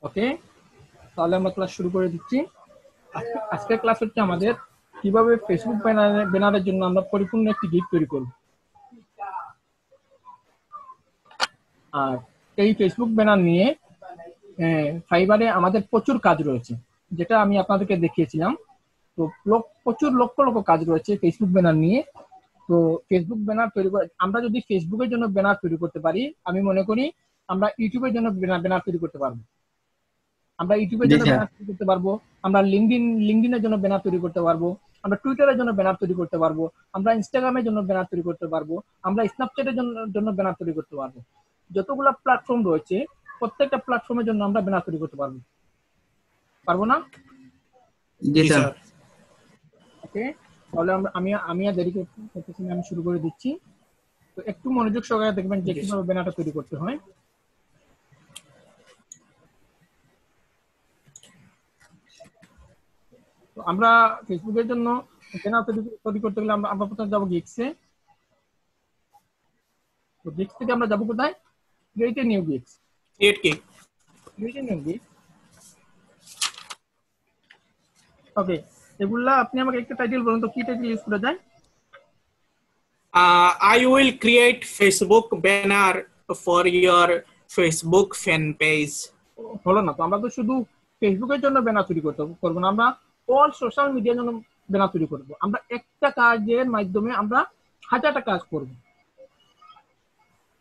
ওকে, তাহলে আমরা ক্লাস শুরু করে দিচ্ছি। আজকের ক্লাস হচ্ছে আমাদের কিভাবে ফেসবুক ব্যানারের জন্য আমরা পরিপূর্ণ একটি গিফট তৈরি করব। আর এই ফেসবুক ব্যানার নিয়ে ফাইবারে আমাদের প্রচুর কাজ রয়েছে, যেটা আমি আপনাদেরকে দেখিয়েছিলাম। তো প্রচুর লক্ষ লক্ষ কাজ রয়েছে ফেসবুক ব্যানার নিয়ে। তো ফেসবুক ব্যানার তৈরি করে আমরা যদি ফেসবুকের জন্য ব্যানার তৈরি করতে পারি, আমি মনে করি আমরা ইউটিউবের জন্য ব্যানার তৈরি করতে পারবো। আমরা ইউটিউবের জন্য ব্যানার তৈরি করতে পারবো, আমরা লিঙ্কডিনের জন্য ব্যানার তৈরি করতে পারবো, আমরা টুইটারের জন্য ব্যানার তৈরি করতে পারবো, আমরা ইনস্টাগ্রামের জন্য ব্যানার তৈরি করতে পারবো, আমরা স্ন্যাপচ্যাটের জন্য ব্যানার তৈরি করতে পারবো। যতগুলো প্ল্যাটফর্ম রয়েছে প্রত্যেকটা প্ল্যাটফর্মের জন্য আমরা ব্যানার তৈরি করতে পারবো, পারবো না? জি স্যার। ওকে, তাহলে আমি আর দেরি করতেছি না, আমি শুরু করে দিচ্ছি। তো একটু মনোযোগ সহকারে দেখবেন যে কিভাবে ব্যানারটা তৈরি করতে হয়। তো আমরা ফেসবুকের জন্য ব্যানার তৈরি করতে গেলে আমরা প্রথমে যাবো গিক্সে। তো গিক্স থেকে আমরা যাবো কোথায়? Create a new gigs. Okay, এগুলা আপনি আমাকে একটা টাইটেল বলুন তো, কি টাইটেল ইউজ করা যায়? I will create Facebook banner for your Facebook fan page. হলো না তো, আমরা তো শুধু ফেসবুকের জন্য ব্যানার তৈরি করবো না, আমরা অল সোশ্যাল মিডিয়ার জন্য ব্যানার তৈরি করবো। আমরা একটা কাজের মাধ্যমে আমরা হাজারটা কাজ করবো।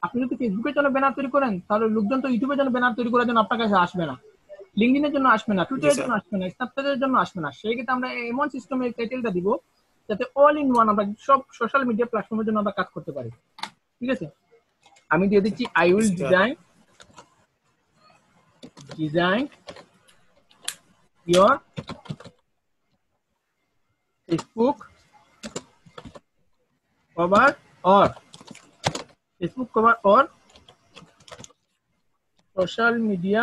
আপনি যদি ফেসবুকের জন্য ব্যানার তৈরি করেন, তাহলে লোকজন তো ইউটিউবের জন্য ব্যানার তৈরি করার জন্য আপনার কাছে আসবে না, লিঙ্কডিনের জন্য আসবে না, টুইটারের জন্য আসবে না, স্ন্যাপচ্যাটের জন্য আসবে না। সেই ক্ষেত্রে আমরা এমন সিস্টেমে টাইটেলটা দিব যাতে অল ইন ওয়ান আমরা সব সোশ্যাল মিডিয়া প্ল্যাটফর্মের জন্য আমরা কাজ করতে পারি। ঠিক আছে, আমি দিয়ে দিচ্ছি I will design your Facebook cover or social media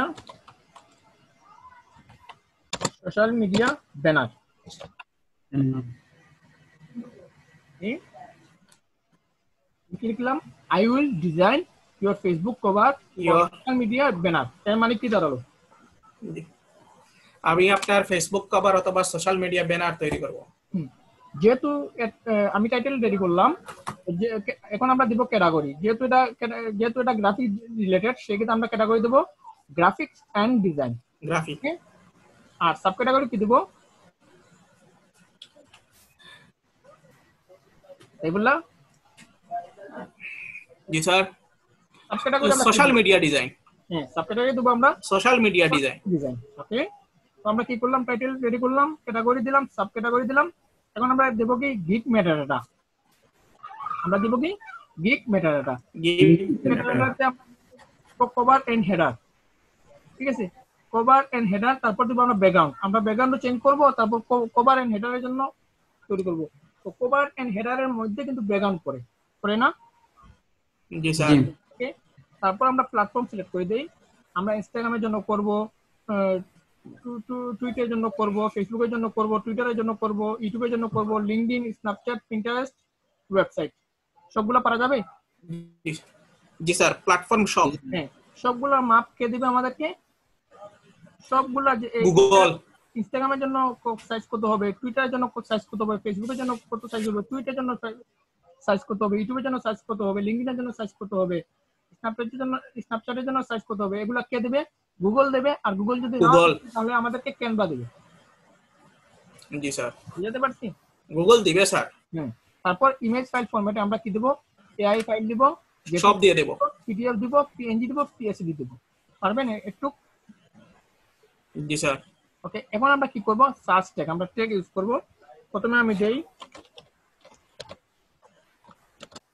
banner. লিখলাম I will design your Facebook cover or social media banner। এর মানে কি দাঁড়ালো? আমি আপনার ফেসবুক কভার অথবা সোশ্যাল মিডিয়া ব্যানার তৈরি করব। যেহেতু আমি টাইটেল রেডি করলাম, এখন আমরা দিব ক্যাটাগরি। যেহেতু এটা গ্রাফিক রিলেটেড, সেক্ষেত্রে আমরা ক্যাটাগরি দেব গ্রাফিক্স এন্ড ডিজাইন। গ্রাফিক। আর সাব ক্যাটাগরি কি দেব? এইগুলা জি sir. Sub category social media design. হ্যাঁ, সাব ক্যাটাগরি দেব আমরা সোশ্যাল মিডিয়া ডিজাইন। ওকে, তো আমরা কি করলাম? টাইটেল রেডি করলাম, ক্যাটাগরি দিলাম, সাব ক্যাটাগরি দিলাম। এখন আমরা দেব কি গিগ মেটাডাটা। আমরা দেব কি গিগ মেটাডাটা। মেটাডাটাতে আমরা কভার এন্ড হেডার। ঠিক আছে, কভার এন্ড হেডার, তারপর দেব আমরা ব্যাকগ্রাউন্ড। আমরা ব্যাকগ্রাউন্ড চেঞ্জ করব, তারপর কভার এন্ড হেডারের জন্য তৈরি করব। তো কভার এন্ড হেডারের মধ্যে কিন্তু ব্যাকগ্রাউন্ড পড়ে না? জি স্যার। ওকে, তারপর আমরা প্ল্যাটফর্ম সিলেক্ট করে দেই। আমরা ইনস্টাগ্রামের জন্য করব, টুইটারের জন্য করব, ফেসবুকের জন্য করব, টুইটারের জন্য করব, ইউটিউবের জন্য করব, লিঙ্কডইন, স্ন্যাপচ্যাট, পিন্টারেস্ট, ওয়েবসাইট, সবগুলো পারা যাবে? জি স্যার, প্ল্যাটফর্ম সব। হ্যাঁ, সবগুলো মাপ কে দিবে আমাদেরকে? সবগুলা গুগল। ইনস্টাগ্রামের জন্য সাইজ কত হবে, টুইটারের জন্য সাইজ কত হবে, ফেসবুকের জন্য কত সাইজ হবে, টুইটারের জন্য সাইজ কত হবে, ইউটিউবের জন্য সাইজ কত হবে, লিঙ্কডইনের জন্য সাইজ কত হবে, স্ন্যাপচ্যাটের জন্য সাইজ কত হবে, এগুলা কে দেবে? গুগল দেবে। আর গুগল যদি না দেয়, তাহলে আমাদেরকে ক্যানভা দেবে। জি স্যার, বুঝতে পারছি? গুগল দিবে স্যার। তারপর ইমেজ ফাইল ফরম্যাটে আমরা কি দেব? এআই ফাইল দিব, সব দিয়ে দেব, পিডিএফ দিব, পিএনজি দিব, পিএসডি দিব। পারবেন একটু? জি স্যার। ওকে, এখন আমরা কি করব? সার্চ ট্যাগ, আমরা ট্যাগ ইউজ করব। প্রথমে আমি দেই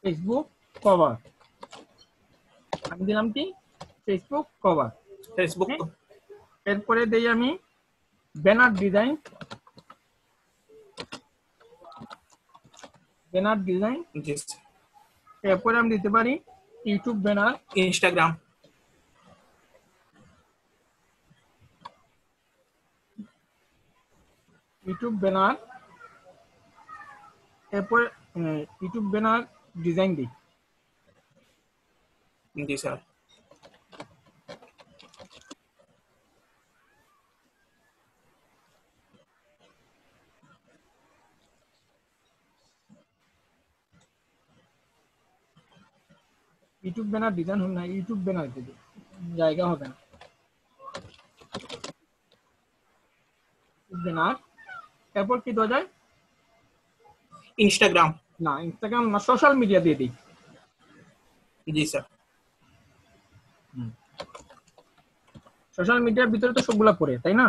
ফেসবুক কভার, আমি দিলাম কি ফেসবুক কভার। ফেসবুক। এরপরে দেই আমি ব্যানার ডিজাইন, জি। এরপরে আমি দিতে পারি YouTube banner, Instagram, YouTube banner, এরপর ইউটিউব ব্যানার ডিজাইন দিই। জি স্যার। ইউটিউব ব্যানার ডিজাইন হবে না, ইউটিউব ব্যানার দিবে, জায়গা হবে না। ব্যানার, এরপর কি দেওয়া যায়? इंस्टाग्राम। না, ইনস্টাগ্রাম না, সোশ্যাল মিডিয়া দিয়ে দিই। जी सर। সোশ্যাল মিডিয়ার ভিতরে তো সবগুলা পড়ে, তাই না?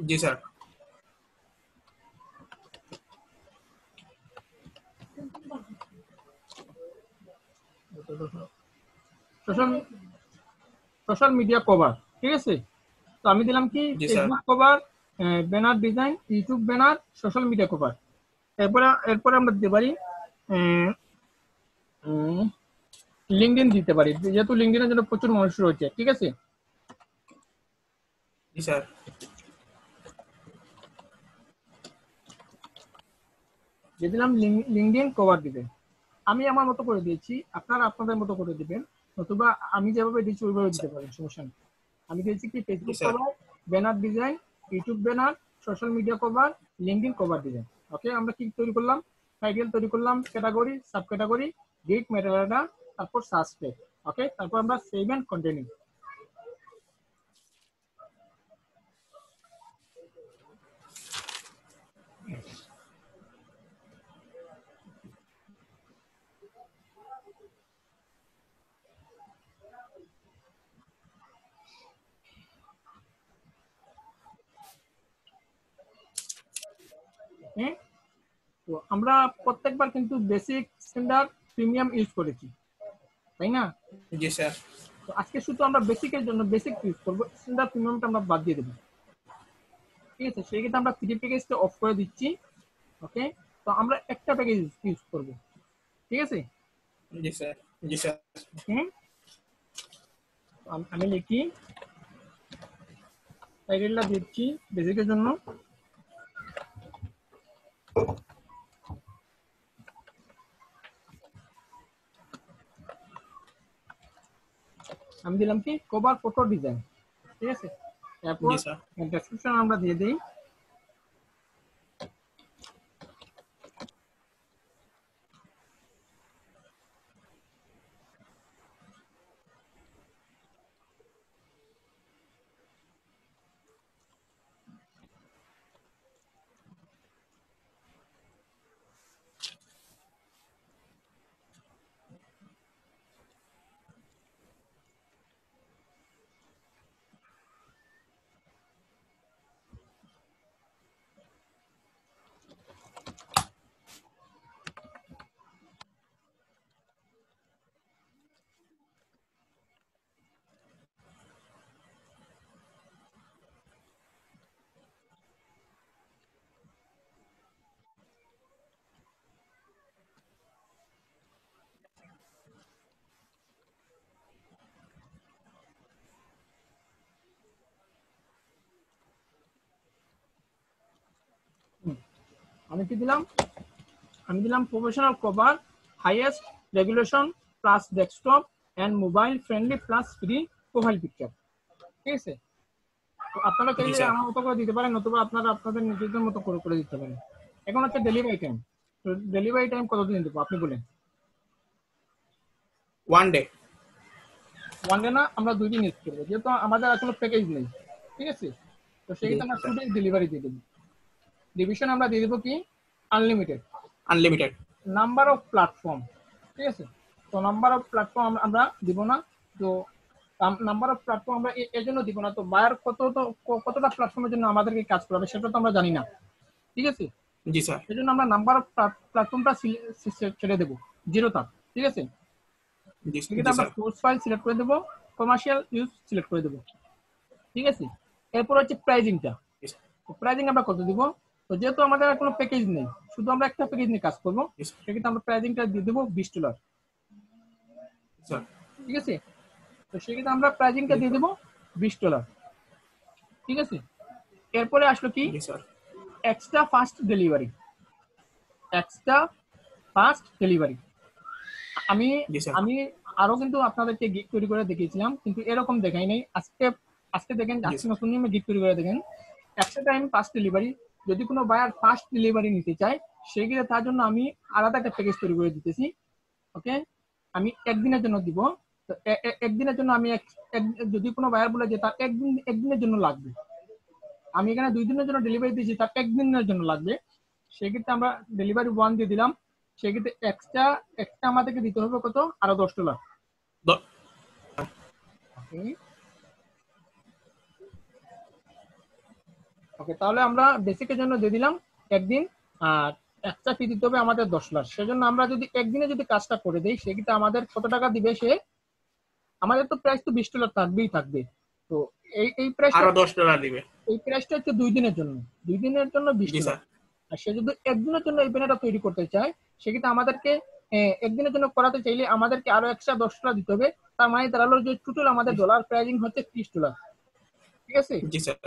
जी sir. Social social media cover, ঠিক আছে। তো আমি দিলাম কি জি sir. Facebook cover, banner design, YouTube banner, social media cover. এরপরে আমরা দিতে পারি লিঙ্কডইন দিতে পারি, যেহেতু লিঙ্কডইনের জন্য প্রচুর মানুষ রয়েছে, ঠিক আছে। जी सर। দিয়ে দিলাম লিঙ্কডইন কভার দিবেন। আমি আমার মতো করে দিয়েছি, আপনারা আপনাদের মতো করে দিবেন, নতুবা আমি যেভাবে দিচ্ছি ওইভাবে দিতে পারেন, সমস্যা নেই। আমি দিয়েছি কি Facebook sir. Cover, banner design, YouTube banner, social media cover, LinkedIn cover design. Okay, আমরা কি তৈরি করলাম? টাইটেল তৈরি করলাম, category, sub category, date, metadata, তারপর সার্চ ট্যাগ। ওকে, তারপর আমরা সেভ এন্ড কন্টিনিউ। হ্যাঁ, তো আমরা প্রত্যেকবার কিন্তু বেসিক, স্ট্যান্ডার্ড, প্রিমিয়াম ইউজ করেছি, তাই না? जी सर। তো আজকে শুধু আমরা বেসিকের জন্য বেসিক ইউজ করবো, স্ট্যান্ডার্ড প্রিমিয়ামটা আমরা বাদ দিয়ে দেবো, ঠিক আছে। সেই ক্ষেত্রে আমরা 3 প্যাকেজটা অফ করে দিচ্ছি। ওকে, তো আমরা একটা প্যাকেজ ইউজ করব, ঠিক আছে। जी सर। जी सर। ওকে, আমি লিখি, টাইটেলটা দিচ্ছি বেসিকের জন্য, আমি দিলাম কি কভার ফটো ডিজাইন, ঠিক আছে। তারপর जी सर। ডেসক্রিপশন আমরা দিয়ে দিই, আমি কি দিলাম? আমি দিলাম professional cover, highest regulation plus desktop and mobile friendly plus free profile picture, ঠিক আছে। তো আপনারা जी চাইলে सर। আমার মতো করে দিতে পারেন, নতুবা আপনারা আপনাদের নিজেদের মতো করে করে দিতে পারেন। এখন হচ্ছে ডেলিভারি টাইম। তো ডেলিভারি টাইম কতদিন দেবো আপনি বলেন? 1 डे। ওয়ান ডে না, আমরা 2 দিন ইউজ করবো, যেহেতু আমাদের আর কোনো প্যাকেজ নেই, ঠিক আছে। তো সেই जी ক্ষেত্রে আমরা 2 सर। ডে ডেলিভারি দিয়ে দেবো। ডিভিশন আমরা দিয়ে দেবো কি unlimited. Unlimited. Number of platform, ঠিক আছে। তো নাম্বার অফ প্ল্যাটফর্ম আমরা দিব না। তো নাম্বার অফ প্ল্যাটফর্ম আমরা এর জন্য দিব না, তো বায়ার কতটা প্ল্যাটফর্মের জন্য আমাদেরকে কাজ করাবে সেটা তো আমরা জানি না, ঠিক আছে। जी सर। এই জন্য আমরা নাম্বার অফ প্ল্যাটফর্মটা ছেড়ে দেবো, 0 টা, ঠিক আছে। जी সেক্ষেত্রে जी আমরা सर। সোর্স ফাইল সিলেক্ট করে দেবো, কমার্শিয়াল ইউজ সিলেক্ট করে দেবো, ঠিক আছে। এরপর হচ্ছে প্রাইজিংটা। जी सर। প্রাইজিং আমরা কত দিব? তো যেহেতু আমাদের আর কোনো প্যাকেজ নেই, শুধু আমরা একটা প্যাকেজ নিয়ে কাজ করবো, जी सर। সেক্ষেত্রে আমরা প্রাইজিংটা দিয়ে দেবো $20, सर। ঠিক আছে। তো সেক্ষেত্রে আমরা প্রাইজিংটা দিয়ে দেবো $20, ঠিক আছে। এরপরে আসলো কি जी sir. Extra fast delivery. Extra fast delivery আমি जी सर। আমি আরো কিন্তু আপনাদেরকে গিগ তৈরি করে দেখিয়েছিলাম, কিন্তু এরকম দেখাই নাই। আজকে আজকে দেখেন, जी আজকে सर। নতুন নিয়মে গিগ তৈরি করে দেখেন, একটা টাইম ফাস্ট ডেলিভারি। যদি কোনো বায়ার ফাস্ট ডেলিভারি নিতে চায়, সেক্ষেত্রে তার জন্য আমি আলাদা একটা প্যাকেজ তৈরি করে দিতেছি। ওকে, আমি একদিনের জন্য দিব, তো একদিনের জন্য আমি যদি কোনো বায়ার বলে যে তার একদিনের জন্য লাগবে, আমি এখানে 2 দিনের জন্য ডেলিভারি দিয়েছি, তার একদিনের জন্য লাগবে, সেক্ষেত্রে আমরা ডেলিভারি 1 দিয়ে দিলাম, সেক্ষেত্রে এক্সট্রা আমাদেরকে দিতে হবে কত, আরো $10। ওকে, তাহলে আমরা বেসিকের জন্য দিয়ে দিলাম একদিন, আর এক্সট্রা ফি দিতে হবে আমাদের $10। সেজন্য আমরা যদি একদিনে যদি কাজটা করে দেই, সেক্ষেত্রে আমাদের কত টাকা দিবে সে, আমাদের তো প্রাইস তো $20 থাকবেই থাকবে। তো এই প্রাইসটা আরো $10 দিবে। এই প্রাইসটা হচ্ছে 2 দিনের জন্য, 2 দিনের জন্য $20। আর সে যদি একদিনের জন্য এই ব্যানারটা তৈরি করতে চায়, সেক্ষেত্রে আমাদেরকে একদিনের জন্য করাতে চাইলে আমাদেরকে আরো এক্সট্রা $10 দিতে হবে। তার মানে দাঁড়ালো যে টোটাল আমাদের ডলার প্রাইজিং হচ্ছে $30। ঠিক আছে? জি স্যার।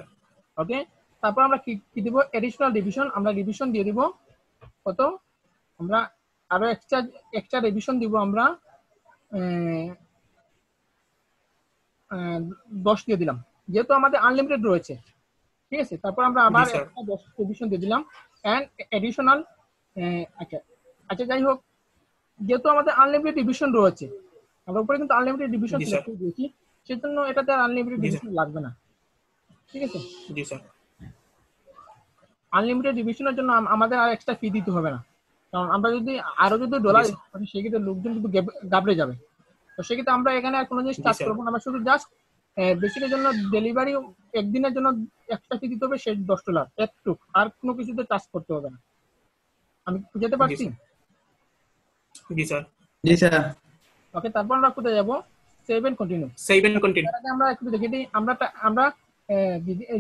ওকে, তারপর আমরা কি দিব, এডিশনাল রিভিশন, আমরা রিভিশন দিয়ে দিব কত, আমরা আরো এক্সট্রা রিভিশন দিব আমরা 10 দিয়ে দিলাম, যেহেতু আমাদের আনলিমিটেড রয়েছে। ঠিক আছে, তারপর আমরা আবার একটা 10 রিভিশন দিয়ে দিলাম এন্ড এডিশনাল। আচ্ছা যাই হোক, যেহেতু আমাদের আনলিমিটেড রিভিশন রয়েছে, আমরা উপরে কিন্তু আনলিমিটেড রিভিশন সিলেক্ট করে দিয়েছি, সেজন্য এটাতে আর আনলিমিটেড রিভিশন লাগবে না। ঠিক আছে? জি স্যার। আনলিমিটেড রিভিশনের জন্য আমাদের আর এক্সট্রা ফি দিতে হবে না, কারণ আমরা যদি আরো যদি ডলার সেক্ষেত্রে লোকজন কিন্তু গাবড়ে যাবে। তো সেক্ষেত্রে আমরা এখানে আর কোনো জিনিস চার্জ করবো না, আমরা শুধু জাস্ট বেসিকের জন্য ডেলিভারি একদিনের জন্য এক্সট্রা ফি দিতে হবে, সেই $10 একটু, আর কোনো কিছুতে চার্জ করতে হবে না। আমি বুঝাতে পারছি? জি স্যার। জি স্যার। ওকে, তারপর আমরা কোথায় যাব, সেভ এন্ড কন্টিনিউ। আমরা একটু দেখে দিই, আমরা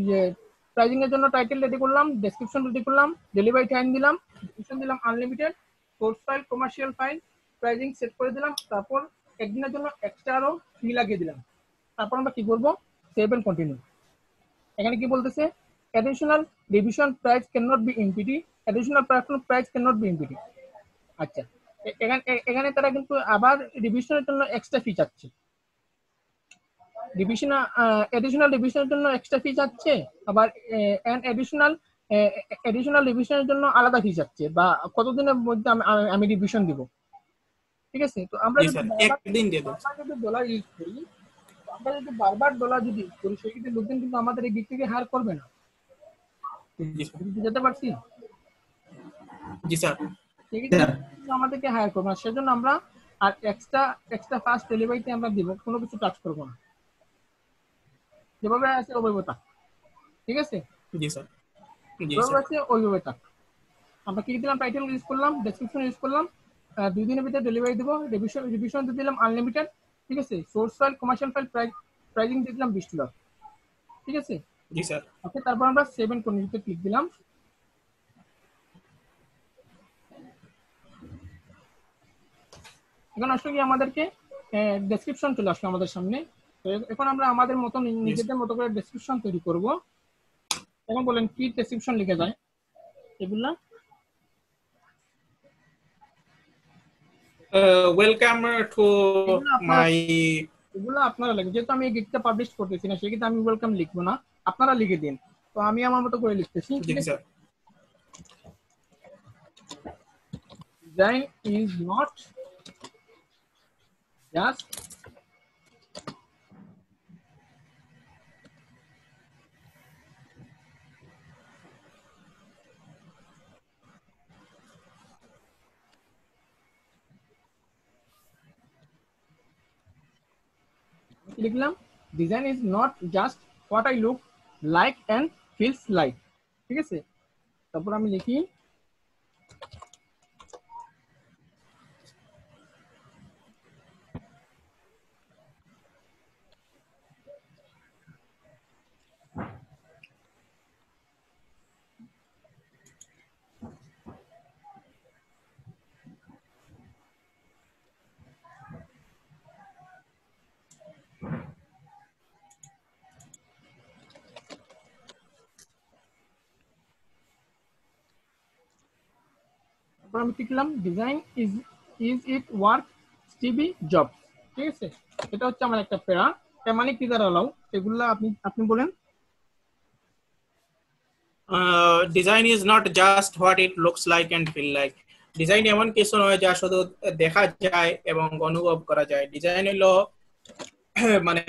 যে প্রাইজিং এর জন্য টাইটেল রেডি করলাম, ডেসক্রিপশন রেডি করলাম, ডেলিভারি টাইম দিলাম, ডিসক্রিপশন দিলাম unlimited, source file, commercial file, pricing set করে দিলাম, তারপর একদিনের জন্য এক্সট্রা আরো ফি লাগিয়ে দিলাম। তারপর আমরা কি করব, সেভ এন্ড কন্টিনিউ। এখানে কি বলতেছে, additional revision price can not be empty, additional price can not be empty. আচ্ছা, এখানে তারা কিন্তু আবার রিভিশনের জন্য এক্সট্রা ফি চাচ্ছে, এডিশনাল রিভিশনের জন্য এক্সট্রা ফি চাচ্ছে, আবার এডিশনাল রিভিশনের জন্য আলাদা ফি চাচ্ছে, বা কতদিনের মধ্যে আমি রিভিশন দিব। ঠিক আছে, তো আমরা যদি ডলার ইউজ করি, আমরা যদি বারবার ডলার যদি ইউজ করি, সেক্ষেত্রে লোকজন কিন্তু আমাদের এই দিক থেকে হায়ার করবে না। যেতে পারছি? জি স্যার। আমাদেরকে হায়ার করবো না, সেজন্য আমরা আর এক্সট্রা ফাস্ট ডেলিভারিতে আমরা দিব, কোনো কিছু টাচ করবো না, যেভাবে আছে ওইভাবে থাক। ঠিক আছে? জি স্যার। যেভাবে আছে ওইভাবে থাক। আমরা কি দিলাম, টাইটেল ইউজ করলাম, ডেসক্রিপশন ইউজ করলাম, 2 দিনের ভিতরে ডেলিভারি দেবো, রিভিশন দিয়ে দিলাম আনলিমিটেড। ঠিক আছে, source file, commercial file, pricing দিয়ে দিলাম $20। ঠিক আছে? জি স্যার। ওকে, তারপর আমরা সেভ এন্ড কন্টিনিউতে ক্লিক দিলাম। এখন আসলে কি আমাদেরকে ডেসক্রিপশন চলে আসলো আমাদের সামনে। তো এখন আমরা আমাদের মতো নিজেদের মতো করে ডেসক্রিপশন তৈরি করব। এখন বলেন কি ডেসক্রিপশন লিখে যায় এগুলা? ওয়েলকাম টু মাই, এগুলো আপনারা লিখবেন, যেহেতু আমি এই গিগটা পাবলিশ করতেছি না, সেক্ষেত্রে আমি ওয়েলকাম লিখবো না, আপনারা লিখে দিন। তো আমি আমার মতো করে লিখতেছি। ঠিক আছে, ডিজাইন ইজ নট জাস্ট লিখলাম, design is not just what I look like and feels like. ঠিক আছে, তারপর আমি লিখি আমি লিখলাম design is it work Steve Jobs. ঠিক আছে, এটা হচ্ছে আমার একটা প্যারা, মানে কি দাঁড়ালো এগুলা আপনি বলেন। design is not just what it looks like and feel like. Design এমন কিছু নয় যা শুধু দেখা যায় এবং অনুভব করা যায়। ডিজাইন হলো মানে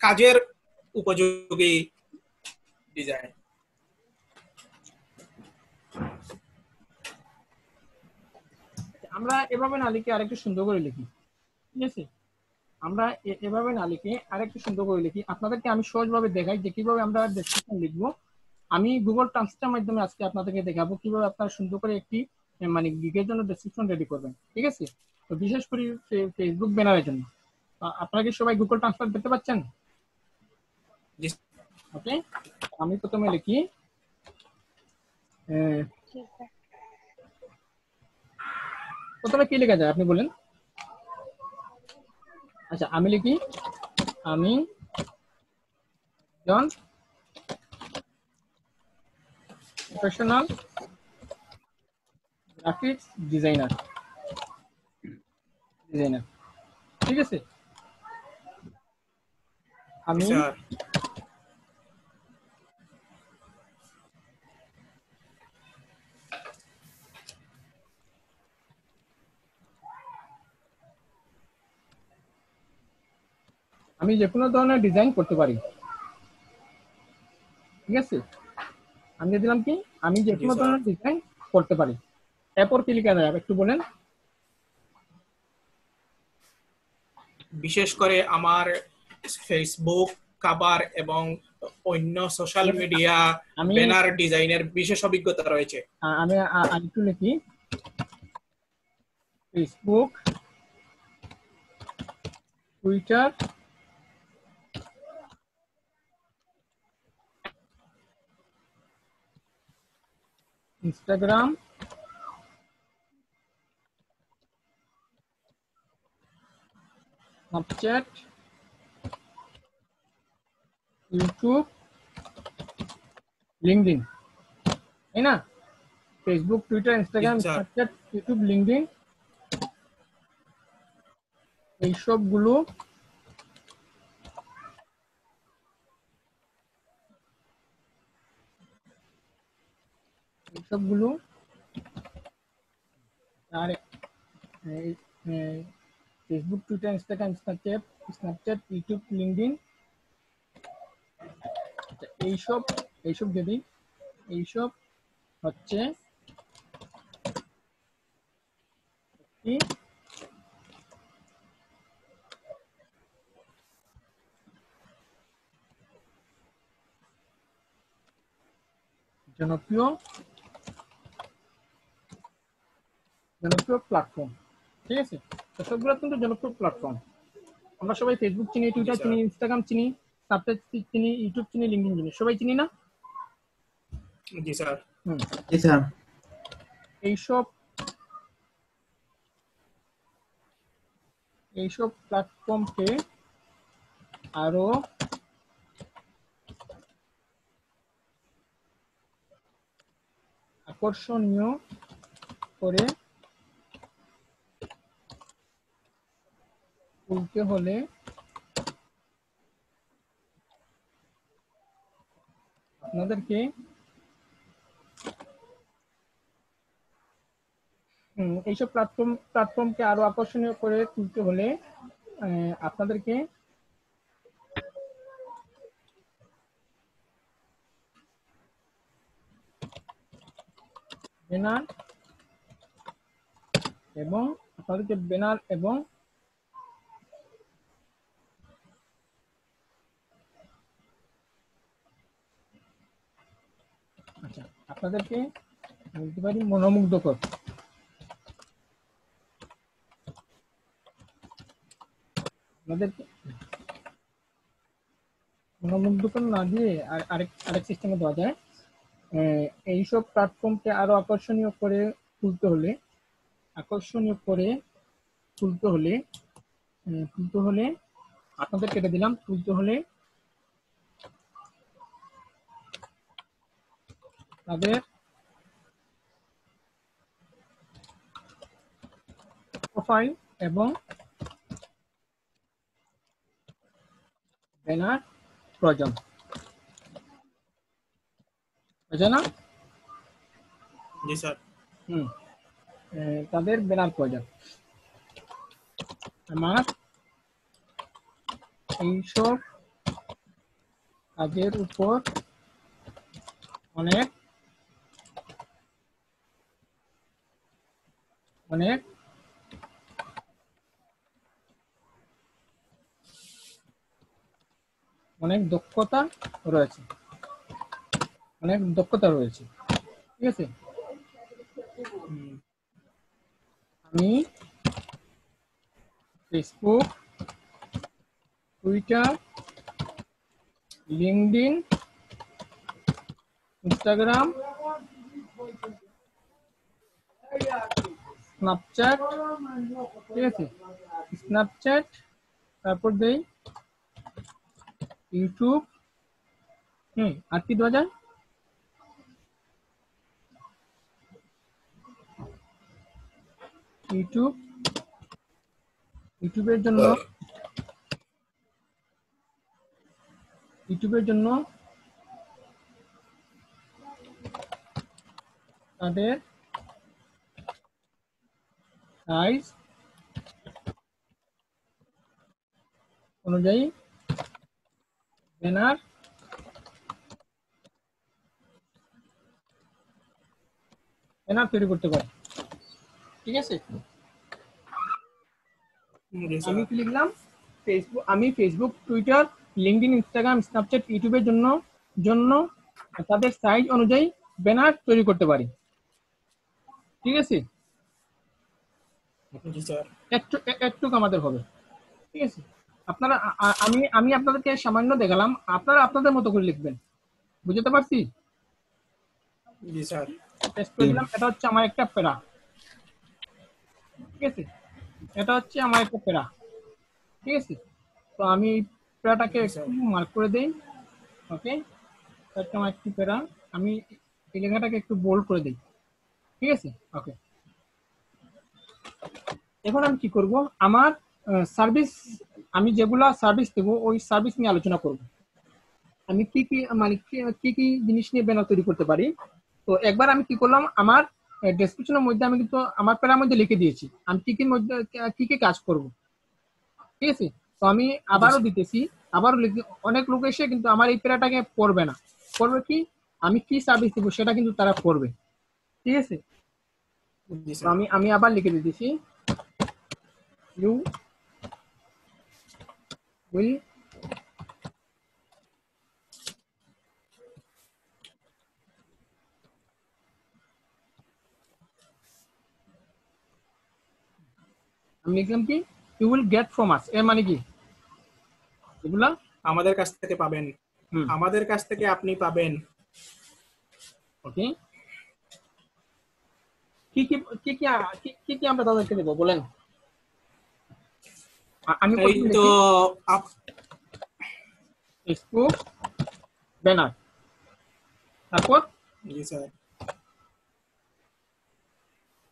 কাজের উপযোগী ডিজাইন। আমরা এভাবে না লিখে আরেকটু সুন্দর করে লিখি, ঠিক আছে? আমরা এভাবে না লিখে আরেকটু সুন্দর করে লিখি। আপনাদেরকে আমি সহজভাবে দেখাই যে কিভাবে আমরা ডেসক্রিপশন লিখবো। আমি গুগল ট্রান্সলেটের মাধ্যমে আজকে আপনাদেরকে দেখাবো কিভাবে আপনারা সুন্দর করে একটি মানে গিগের জন্য ডেসক্রিপশন রেডি করবেন, ঠিক আছে? তো বিশেষ করে ফেসবুক ব্যানারের জন্য আপনারা কি সবাই গুগল ট্রান্সলেট দেখতে পাচ্ছেন? ওকে, আমি প্রথমে লিখি প্রথমে কি লেখা যায় আপনি বলেন? আচ্ছা, আমি লিখি আমি জন প্রফেশনাল গ্রাফিক্স ডিজাইনার, ঠিক আছে? আমি আমি যে কোনো ধরনের ডিজাইন করতে পারি, ঠিক আছে? আমি দিলাম কি আমি যে কোনো ধরনের ডিজাইন করতে পারি। এরপর কি লেখা যায় একটু বলেন? বিশেষ করে আমার ফেসবুক কভার এবং অন্য সোশ্যাল মিডিয়া ব্যানার ডিজাইনের বিশেষ অভিজ্ঞতা রয়েছে। আমি আরেকটু লিখি Facebook, Twitter, Instagram, Snapchat, YouTube, LinkedIn, তাই না? Facebook, Twitter, Instagram, Snapchat, YouTube, LinkedIn, এইসবগুলো আর Facebook, Twitter, Instagram, Snapchat, YouTube, LinkedIn, এইসব যদি এইসব হচ্ছে কি জনপ্রিয় প্ল্যাটফর্ম, ঠিক আছে? তো সবগুলো কিন্তু জনপ্রিয় প্ল্যাটফর্ম। আমরা সবাই ফেসবুক চিনি, টুইটার চিনি, ইনস্টাগ্রাম চিনি, স্ন্যাপচ্যাট চিনি, ইউটিউব চিনি, লিঙ্কডইন চিনি, সবাই চিনি না? জি স্যার। জি স্যার। এইসব প্ল্যাটফর্মকে আরো আকর্ষণীয় করে তুলতে হলে আপনাদেরকে এইসব প্ল্যাটফর্মকে আরো আকর্ষণীয় করে তুলতে হলে আপনাদেরকে ব্যানার এবং আচ্ছা, আপনাদেরকে বলতে পারি মনোমুগ্ধকর না দিয়ে আরেক সিস্টেমে দেওয়া যায়। এইসব প্ল্যাটফর্মকে আরো আকর্ষণীয় করে তুলতে হলে আপনাদের কেটে দিলাম, তুলতে হলে তাদের প্রোফাইল এবং ব্যানার প্রয়োজন, বুঝে না? জি স্যার। তাদের ব্যানার প্রয়োজন। আমার এইসব কাজের উপর অনেক অনেক অনেক দক্ষতা রয়েছে, অনেক দক্ষতা রয়েছে। ঠিক আছে, আমি Facebook, Twitter, LinkedIn, Instagram, Snapchat, ঠিক আছে, স্ন্যাপচ্যাট, তারপর দেই ইউটিউব, আর কি দেওয়া যায়, ইউটিউব, ইউটিউবের জন্য তাদের সাইজ অনুযায়ী ব্যানার তৈরি করতে পারে। ঠিক আছে, আমি কি লিখলাম, আমি Facebook, Twitter, LinkedIn, Instagram, Snapchat, ইউটিউবের জন্য তাদের সাইজ অনুযায়ী ব্যানার তৈরি করতে পারি। ঠিক আছে, একটু আমাদের হবে। ঠিক আছে, আপনারা আমি আপনাদেরকে সামান্য দেখালাম, আপনারা আপনাদের মতো করে লিখবেন। বুঝতে পারছি? জি স্যার। টেস্ট করে দিলাম। এটা হচ্ছে আমার একটা প্যারা। ঠিক আছে, এটা হচ্ছে আমার একটা প্যারা। ঠিক আছে, তো আমি প্যারাটাকে একটু মার্ক করে দেই। ওকে, এটা আমার একটি প্যারা, আমি এই লেখাটাকে একটু বোল্ড করে দিই। ঠিক আছে, ওকে। এখন আমি কি করব, আমার সার্ভিস, আমি যেগুলা সার্ভিস দেব ওই সার্ভিস নিয়ে আলোচনা করব। আমি কি কি মানে কি কি জিনিস নিয়ে ব্যানার তৈরি করতে পারি। তো একবার আমি কি করলাম, আমার ডেসক্রিপশনের মধ্যে আমি কিন্তু আমার প্যারার মধ্যে লিখে দিয়েছি আমি কি কি কাজ করব। ঠিক আছে, তো আমি আবারও দিতেছি, আবারও লিখে, অনেক লোক এসে কিন্তু আমার এই প্যারাটাকে পড়বে না, পড়বে কি আমি কি সার্ভিস দেবো সেটা কিন্তু তারা পড়বে। ঠিক আছে, আমি আবার লিখে দিতেছি, ইউ উইল আমি লিখলাম কি, you will get from us, এর মানে কি এগুলা আমাদের কাছ থেকে পাবেন, আমাদের কাছ থেকে আপনি পাবেন। ওকে, কি কি কি কি কি আমরা তাদেরকে দেবো বলেন। আমি তো ফেসবুক ব্যানার, তারপর জি স্যার,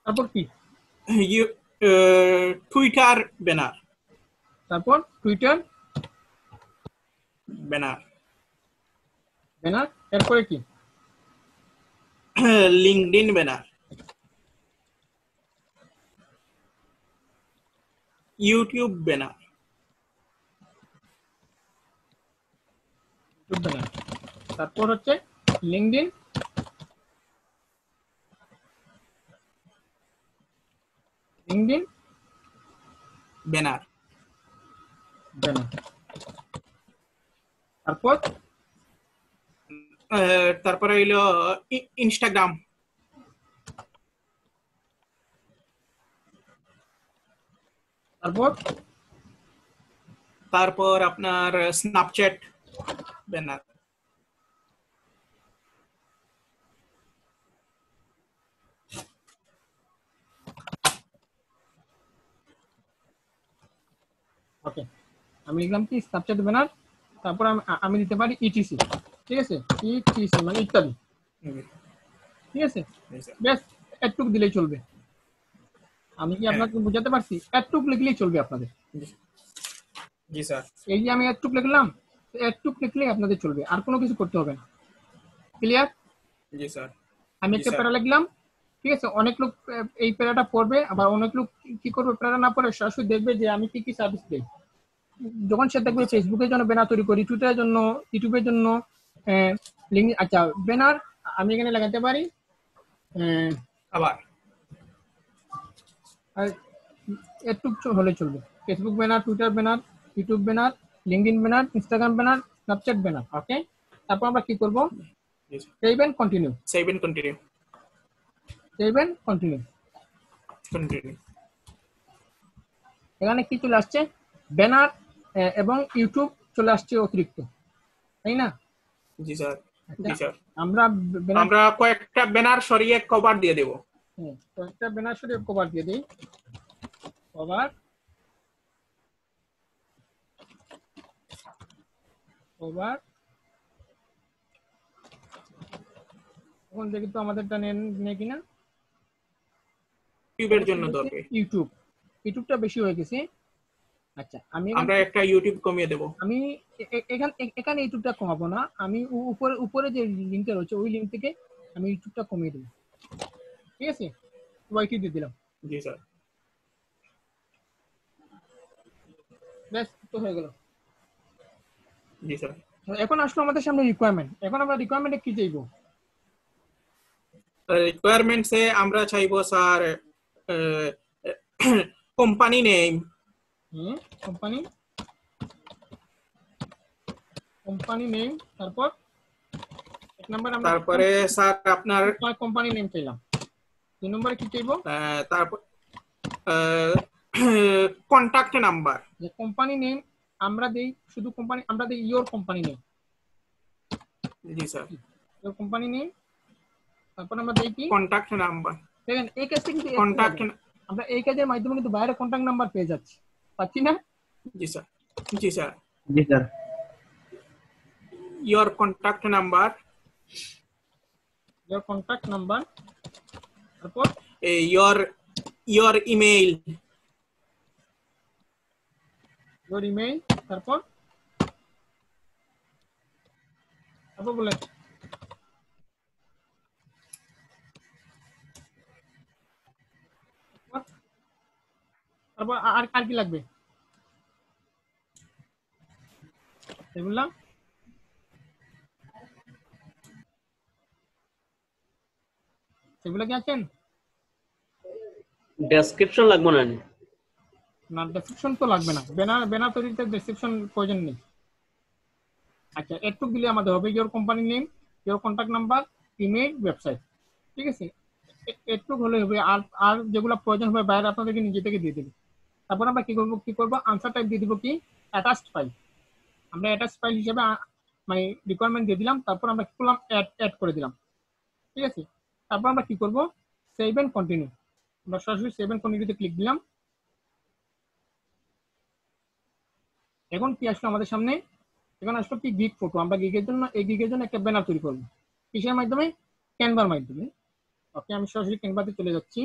তারপর কি টুইটার ব্যানার, তারপর টুইটার ব্যানার, ব্যানার, এরপরে কি LinkedIn banner, YouTube banner, banner, তারপর হচ্ছে লিঙ্কডইন ব্যানার, ব্যানার, তারপর তারপরে হইলো ইনস্টাগ্রাম, তারপর আপনার স্ন্যাপচ্যাট ব্যানার, ওকে, আমি লিখলাম কি স্ন্যাপচ্যাট ব্যানার, তারপর আমি দিতে পারি ইটিসি। ঠিক আছে, ইটিসি মানে ইত্যাদি। ঠিক আছে, বেশ একটুক দিলেই চলবে। আমি কি আপনাকে বুঝাতে পারছি? একটুক লিখলেই চলবে আপনাদের। জি স্যার, এই যে আমি একটুক লিখলাম, একটুক লিখলেই আপনাদের চলবে, আর কোনো কিছু করতে হবে না। ক্লিয়ার? জি স্যার, আমি একটা প্যারা লিখলাম, ঠিক আছে, অনেক লোক এই প্যারাটা পড়বে, আবার অনেক লোক কি করবে, প্যারা না পড়ে সরাসরি দেখবে যে আমি কি কি সার্ভিস দেই। যখন সে দেখবে জি স্যার। ফেসবুকের জন্য ব্যানার তৈরি করি, টুইটারের জন্য, ইউটিউবের জন্য, লিঙ্ক, আচ্ছা ব্যানার আমি এখানে লাগাতে পারি, আবার আর একটু হলে চলবে, Facebook banner, Twitter banner, YouTube banner, LinkedIn banner, Instagram banner, Snapchat banner. Okay, তারপর আমরা কি করব, জি sir. Save and continue, save and continue. Save and continue. Continue. এখানে কি চলে আসছে, ব্যানার এবং ইউটিউব চলে আসছে অতিরিক্ত, তাই না? জি স্যার। আচ্ছা, জি স্যার। আমরা ব্যানার, আমরা কয়েকটা ব্যানার সরিয়ে কভার দিয়ে দেব। কয়েকটা ব্যানার সরিয়ে কভার দিয়ে দিই, কভার, কভার। এখন দেখি তো আমাদেরটা নেই কিনা। ইউটিউবের জন্য দরকার। ইউটিউব, ইউটিউবটা বেশি হয়ে গেছে। আচ্ছা, আমি আমরা একটা ইউটিউব কমিয়ে দেব। আমি এখানে ইউটিউবটা কমাবো না, আমি উপরে উপরে যে লিঙ্কটা রয়েছে ওই লিঙ্ক থেকে আমি ইউটিউবটা কমিয়ে দেবো। ঠিক আছে, ওয়াইটি দিয়ে দিলাম, জি স্যার। ব্যাস তো হয়ে গেল। জি স্যার। এখন আসলো আমাদের সামনে রিকোয়ারমেন্ট, এখন আমরা রিকোয়ারমেন্টে কি চাইবো? রিকোয়ারমেন্টসে আমরা চাইবো sir company name. Company, company name, তারপর এক নাম্বার আমরা তারপরে স্যার আপনার কোম্পানি নেম চাইলাম, 2 নম্বরে কি চাইবো, তারপর কন্টাক্ট নাম্বার। যে কোম্পানি নেম আমরা দেই, শুধু কোম্পানি আমরা দেই your company name, G sir. Your company name, তারপর আমরা দেই কি কন্টাক্ট নাম্বার। দেখেন এই কাজটা কিন্তু কন্টাক্ট। আমরা এই কাজের মাধ্যমে কিন্তু বাইরে কন্ট্যাক্ট নাম্বার পেয়ে যাচ্ছি, পাচ্ছি না? জি স্যার। জি স্যার। জি sir. Your contact number, your contact number, তারপর your your email, your email, তারপর তারপর বলেন, তারপর আর আর কি লাগবে এগুলা? সেগুলো কি আছেন? ডেসক্রিপশন লাগবে না? না, ডেসক্রিপশন তো লাগবে না, ব্যানার ব্যানার তৈরিতে ডেসক্রিপশন প্রয়োজন নেই। আচ্ছা, একটু দিলে আমাদের হবে your company name, your contact number, email, website. ঠিক আছে, একটু হলে হবে, আর আর যেগুলো প্রয়োজন হবে বাইরে আপনাদেরকে নিজে থেকে দিয়ে দেবে। তারপর আমরা কি করব, আনসার টাইপ দিয়ে দিব কি, অ্যাটাচড ফাইল। আমরা অ্যাটাচড ফাইল হিসেবে মানে রিকোয়ারমেন্ট দিয়ে দিলাম, তারপর আমরা কি করলাম, অ্যাড করে দিলাম। ঠিক আছে, তারপর আমরা কি করব, সেভ এন্ড কন্টিনিউ। আমরা সরাসরি সেভ এন্ড কন্টিনিউতে ক্লিক দিলাম। এখন কি আসলো আমাদের সামনে, এখন আসলো কি গিগ ফটো। আমরা গিগের জন্য, এই গিগের জন্য একটা ব্যানার তৈরি করব, কিসের মাধ্যমে, ক্যানভার মাধ্যমে। ওকে, আমি সরাসরি ক্যানভাতে চলে যাচ্ছি।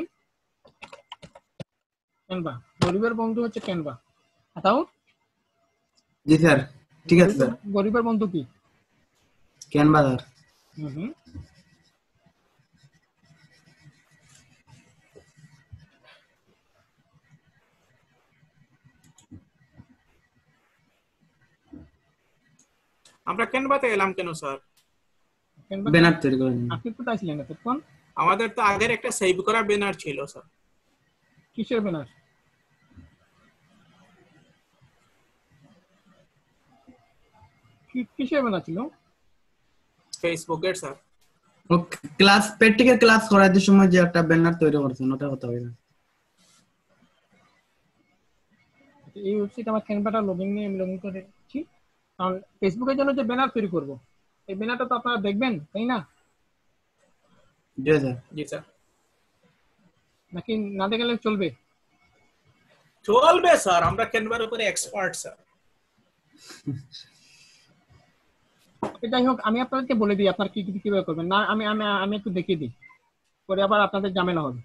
ক্যানভা, গরিবের বন্ধু হচ্ছে ক্যানভা। তাও জি স্যার, ঠিক আছে স্যার। গরিবের বন্ধু কি, ক্যানভা স্যার। হুম, আমরা ক্যানভাতে এলাম কেন স্যার? ক্যানভা, ব্যানার তৈরি করেন। আপনি কোথায় ছিলেন এতক্ষণ? আমাদের তো আগের একটা সেভ করা ব্যানার ছিল স্যার। কিসের ব্যানার? কিসের ব্যানার ছিল? ফেসবুকের স্যার। ও ক্লাস প্র্যাকটিক্যাল ক্লাস করাতে সময় যে একটা ব্যানার তৈরি করছেন ওটা কথা বলেন। এই ওয়েবসাইট আমার ক্যানভাটা লগইন নিয়ে আমি লগইন করে দিচ্ছি। কারণ ফেসবুকের জন্য যে ব্যানার তৈরি করব, এই ব্যানারটা তো আপনারা দেখবেন, তাই না? জি স্যার। জি স্যার। নাকি না দেখলে চলবে? চলবে স্যার, আমরা ক্যানভার উপরে এক্সপার্ট স্যার। যাই হোক, আমি আপনাদেরকে বলে দিই আপনার কি কিভাবে করবেন না, আমি আমি আমি একটু দেখিয়ে দিই, পরে আবার আপনাদের ঝামেলা হবে।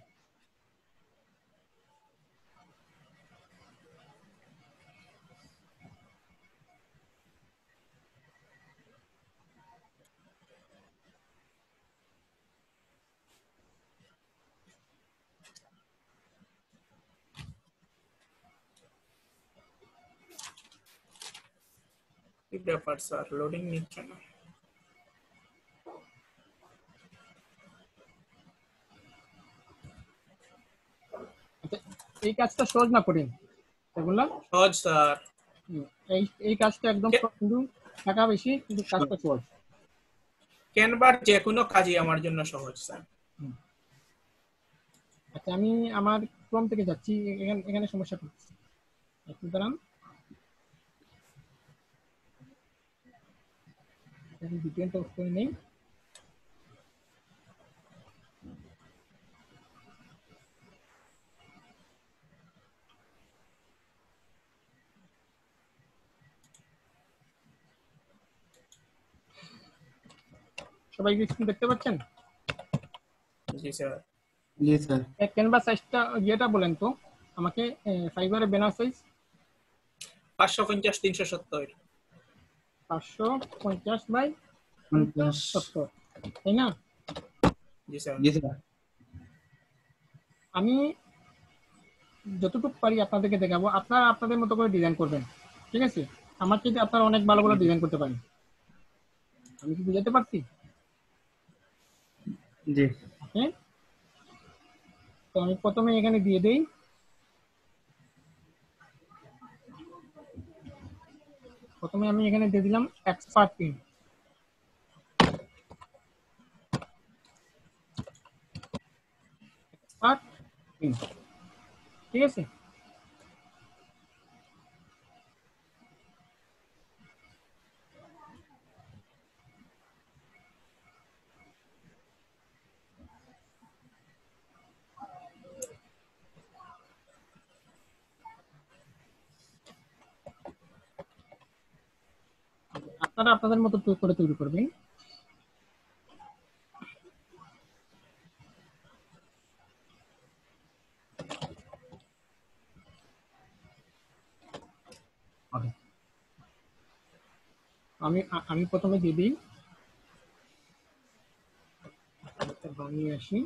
কি ব্যাপার স্যার, লোডিং নিচ্ছে না। আচ্ছা, এই কাজটা সহজ না কঠিন বললাম? সহজ স্যার। এই এই কাজটা একদম কে- সহজ, কিন্তু টাকা বেশি, কিন্তু কাজটা সহজ। ক্যানভার যে কোনো কাজই আমার জন্য সহজ স্যার। আচ্ছা, আমি আমার ক্রম থেকে যাচ্ছি, এখানে এখানে সমস্যা করতেছি, একটু দাঁড়ান, ভিপিএনটা অফ করে নেই। সবাই কি স্ক্রিন দেখতে পাচ্ছেন? জি স্যার। জি স্যার। ক্যানভাস সাইজটা ইয়েটা বলেন তো আমাকে, ফাইবারের ব্যানার সাইজ 550 370। 550 বাই 50। 70, তাই না? জি স্যার। জি স্যার। আমি যতটুকু পারি আপনাদেরকে দেখাবো, আপনারা আপনাদের মতো করে ডিজাইন করবেন, ঠিক আছে? আমার থেকে আপনারা অনেক ভালো ভালো ডিজাইন করতে পারেন। আমি কি বুঝাতে পারছি? জি। ওকে, তো আমি প্রথমে এখানে দিয়ে দেই, প্রথমে আমি এখানে দিয়ে দিলাম এক্সপার্ট পিন। এক্সপার্ট পিন, ঠিক আছে? আপনারা আপনাদের মতো করে তৈরি করবেন। আমি আমি প্রথমে দিয়ে দিই, বানিয়ে আসি।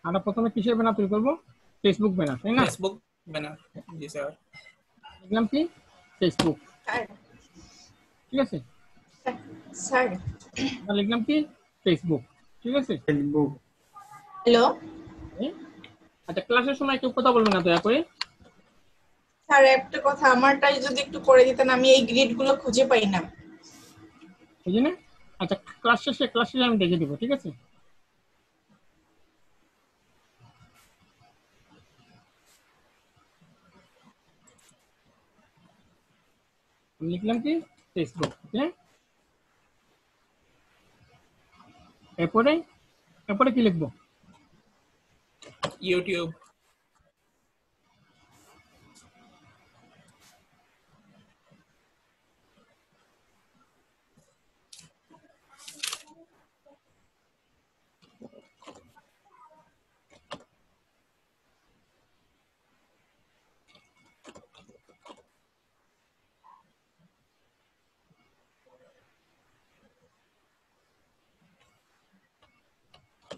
আমরা প্রথমে কিসের ব্যানার তৈরি করবো? ফেসবুক ব্যানার, তাই না? Facebook banner. জি স্যার। লিখলাম কি? ফেসবুক, স্যার ঠিক আছে? স্যার আমরা লিখলাম কি? ফেসবুক, ঠিক আছে? ফেসবুক। হ্যালো আচ্ছা, ক্লাসের সময় কেউ কথা বলবে না দয়া করে। স্যার, একটা কথা, আমারটাই যদি একটু করে দিতেন, আমি এই গ্রিড গুলো খুঁজে পাই না। এই জন্য আচ্ছা, ক্লাস শেষে আমি দেখে দিব, ঠিক আছে? আমি লিখলাম কি? ফেসবুক, ওকে? এরপরে এরপরে কি লিখবো? ইউটিউব।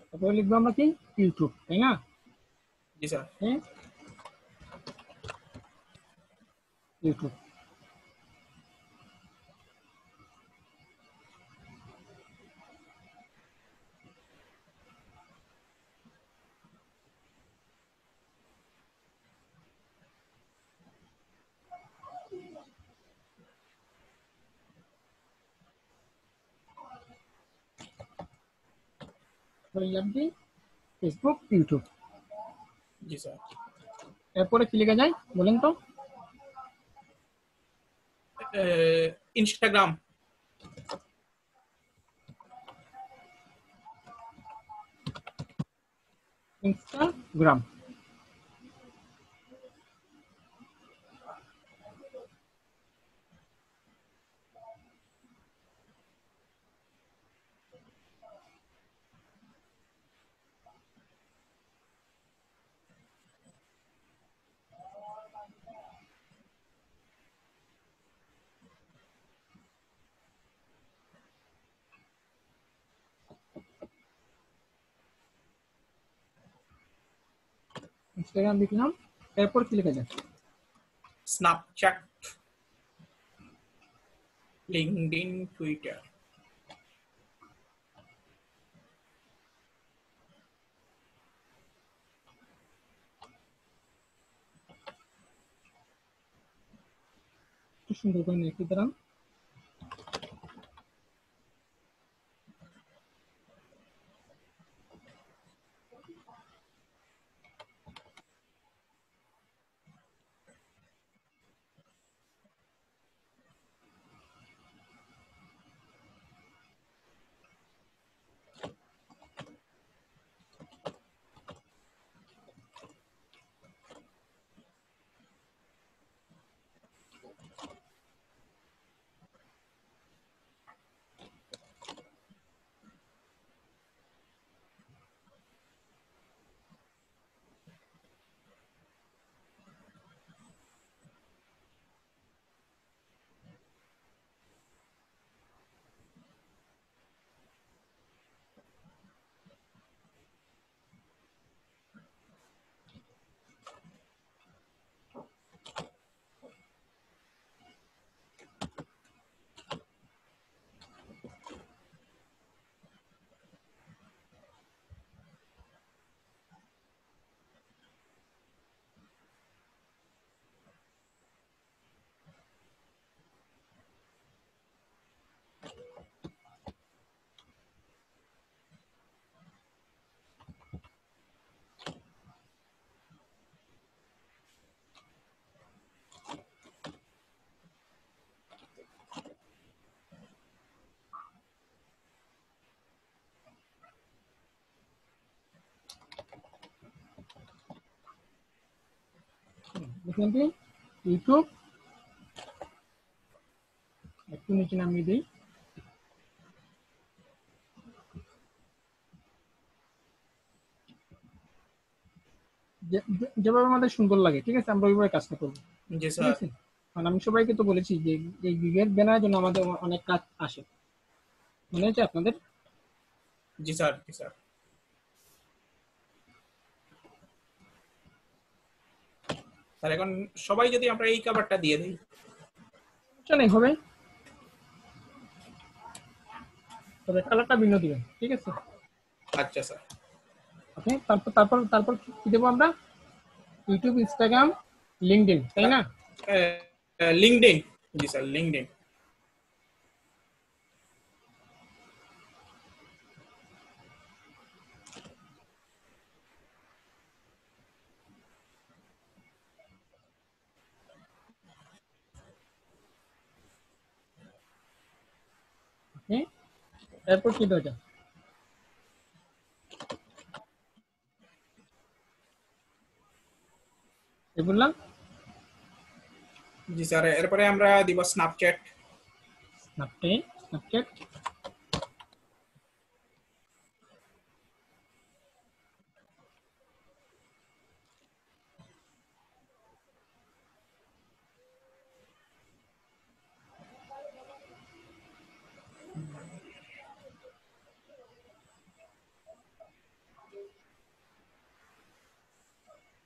তারপরে লিখবো আমরা কি? ইউটিউব, তাই না? জি স্যার। ইউটিউব। লিখলাম কি? Facebook, YouTube. জি স্যার। এরপরে কি লেখা যায় বলেন তো? ইনস্টাগ্রাম। ইনস্টাগ্রাম। ইনস্টাগ্রাম লিখলাম, এরপর কি লেখা যায়? Snapchat, LinkedIn, Twitter. একটু সুন্দর করে লিখে দিলাম। দেখুন কি ইউটিউব, একটু নিচে নামিয়ে দিই। যেভাবে আমাদের সুন্দর লাগে, ঠিক আছে, আমরা ওইভাবে কাজটা করবো। জি ঠিক স্যার। আছে, কারণ আমি সবাইকে তো বলেছি যে এই গিগের ব্যানারের জন্য আমাদের অনেক কাজ আসে, মনে হচ্ছে আপনাদের? জি স্যার। জি স্যার। স্যার এখন সবাই যদি আমরা এই কভারটা দিয়ে দিই। সমস্যা নেই, হবে, তবে কালারটা ভিন্ন দিবেন, ঠিক আছে? আচ্ছা স্যার। ওকে, তারপর তারপর তারপর কি দেবো আমরা? ইউটিউব, ইনস্টাগ্রাম, লিঙ্কডইন, তাই না? লিঙ্কডইন। জি স্যার, লিঙ্কডইন। ওকে, এরপর কি দেওয়া যায়? এই বললাম জি স্যার, এরপরে আমরা দিব স্ন্যাপচ্যাট। স্ন্যাপচ্যাট।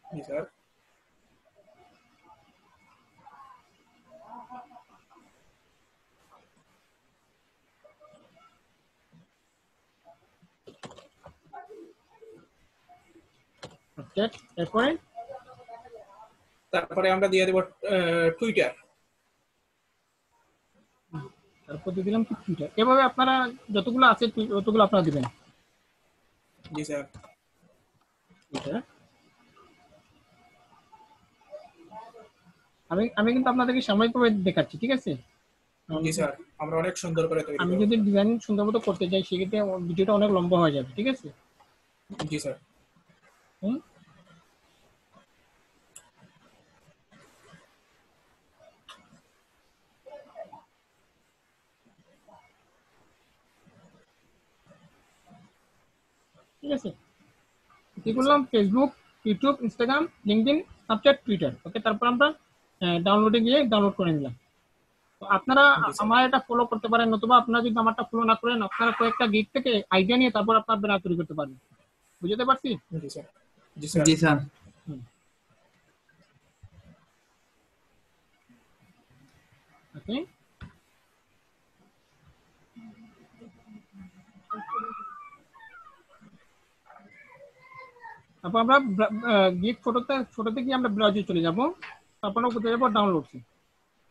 জি স্যার। স্ন্যাপচ্যাট, এরপরে তারপরে আমরা দিয়ে দেব টুইটার। তারপর দিয়ে দিলাম কি টুইটার। এভাবে আপনারা যতগুলো আছে ততগুলো আপনারা দিবেন। জি স্যার। টুইটার, আমি কিন্তু আপনাদেরকে সাময়িকভাবে দেখাচ্ছি, ঠিক আছে? জি স্যার, আমরা অনেক সুন্দর করে তৈরি আমি করব। যদি ডিজাইন সুন্দর মতো করতে যাই সেক্ষেত্রে ভিডিওটা অনেক লম্বা হয়ে যাবে, ঠিক আছে? জি স্যার। হুম, ঠিক আছে, কি করলাম? Facebook, YouTube, Instagram, LinkedIn, Snapchat, Twitter. Okay, তারপর আমরা ডাউনলোডে গিয়ে ডাউনলোড করে নিলাম। তো আপনারা জি স্যার। আমার এটা ফলো করতে পারেন, নতুবা আপনারা যদি আমারটা ফলো না করেন আপনারা কয়েকটা গিগ থেকে আইডিয়া নিয়ে তারপর আপনার ব্যানার তৈরি করতে পারবেন। বুঝতে পারছি? জি স্যার। জি স্যার। জি স্যার। হুম। ওকে, তারপর আমরা গিগ ফটোতে গিয়ে আমরা ব্রাউজারে চলে যাব। তারপর আমরা কোথায় যাবো? ডাউনলোডস।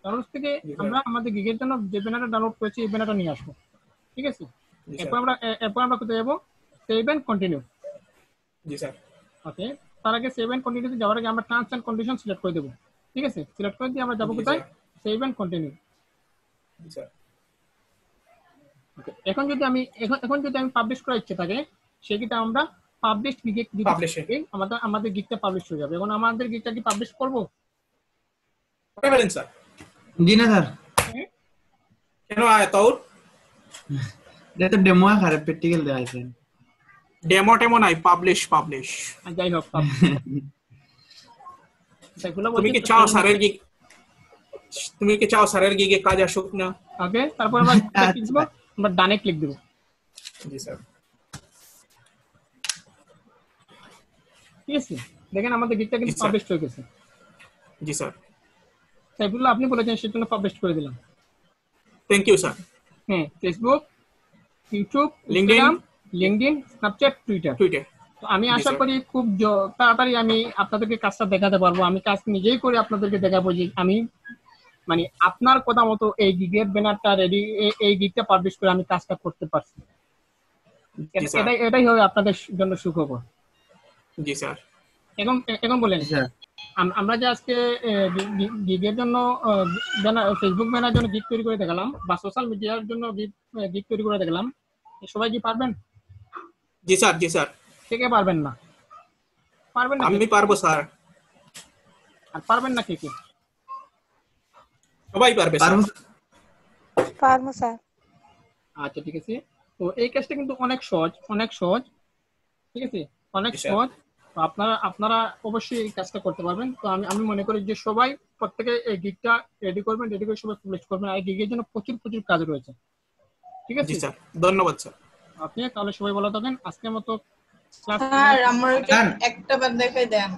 ডাউনলোডস থেকে আমরা আমাদের গিগের জন্য যে ব্যানারটা ডাউনলোড করেছি এই ব্যানারটা নিয়ে আসবো। ঠিক আছে, এরপর আমরা কোথায় যাবো? Save and continue. জি স্যার। ওকে, তার আগে সেভ এন্ড কন্টিনিউতে যাওয়ার আগে আমরা টার্মস এন্ড কন্ডিশন সিলেক্ট করে দেবো। ঠিক আছে, সিলেক্ট করে দিয়ে আমরা যাবো কোথায়? Save and continue. জি স্যার। ওকে, এখন যদি আমি পাবলিশ করার ইচ্ছে থাকে সেক্ষেত্রে আমরা পাবলিশ গিগে আমাদের গিগটা পাবলিশ হয়ে যাবে। এখন আমাদের গিগটা কি পাবলিশ করব? পারেন স্যার। জি না স্যার, কেন আয়াতউর এটা তো ডেমো আকারে প্র্যাকটিক্যাল দেখাইছেন। ডেমো নাই, পাবলিশ। যাই হোক, তুমি কি চাও স্যারের গিগে কাজ আসুক না? ওকে, তারপর আমরা ডানে ক্লিক দেব। জি স্যার। ঠিক আছে, দেখেন আমাদের গিগটা কিন্তু পাবলিশ হয়ে গেছে। জি স্যার। সাইফুল্লাহ আপনি বলেছেন সেজন্য পাবলিশ করে দিলাম। Thank you sir. হ্যাঁ, Facebook, YouTube, Instagram, LinkedIn, Snapchat, Twitter. তো আমি আশা করি খুব তাড়াতাড়ি আমি আপনাদেরকে কাজটা দেখাতে পারবো। আমি কাজ নিজেই করে আপনাদেরকে দেখাবো যে আমি মানে আপনার কথা মতো এই গিগের ব্যানারটা রেডি, এই গিগটা পাবলিশ করে আমি কাজটা করতে পারছি। এটাই হবে আপনাদের জন্য সুখবর। জি স্যার। এখন বলেন, আমরা যে আজকে গিগের জন্য ফেসবুক ব্যানার জন্য গিগ তৈরি করে দেখালাম বা সোশ্যাল মিডিয়ার জন্য গিগ তৈরি করে দেখালাম, সবাই কি পারবেন? জি স্যার। জি স্যার। কে কে পারবেন না? পারবেন না? আমি পারবো স্যার। আর পারবেন না কে কে? সবাই পারবে স্যার। পারবো স্যার। আচ্ছা, ঠিক আছে। তো এই কাজটা কিন্তু অনেক সহজ। ঠিক আছে, অনেক সহজ। তো আপনারা অবশ্যই এই কাজটা করতে পারবেন। তো আমি মনে করি যে সবাই প্রত্যেকে এই গিগটা রেডি করবেন, রেডি করে সবাই পাবলিশ করবেন। আর এই গিগের জন্য প্রচুর কাজ রয়েছে। ঠিক আছে জি স্যার, ধন্যবাদ স্যার। আপনি তাহলে সবাই ভালো থাকেন। আজকের মতো ক্লাস স্যার আমার একটা বার দেখাই দেন।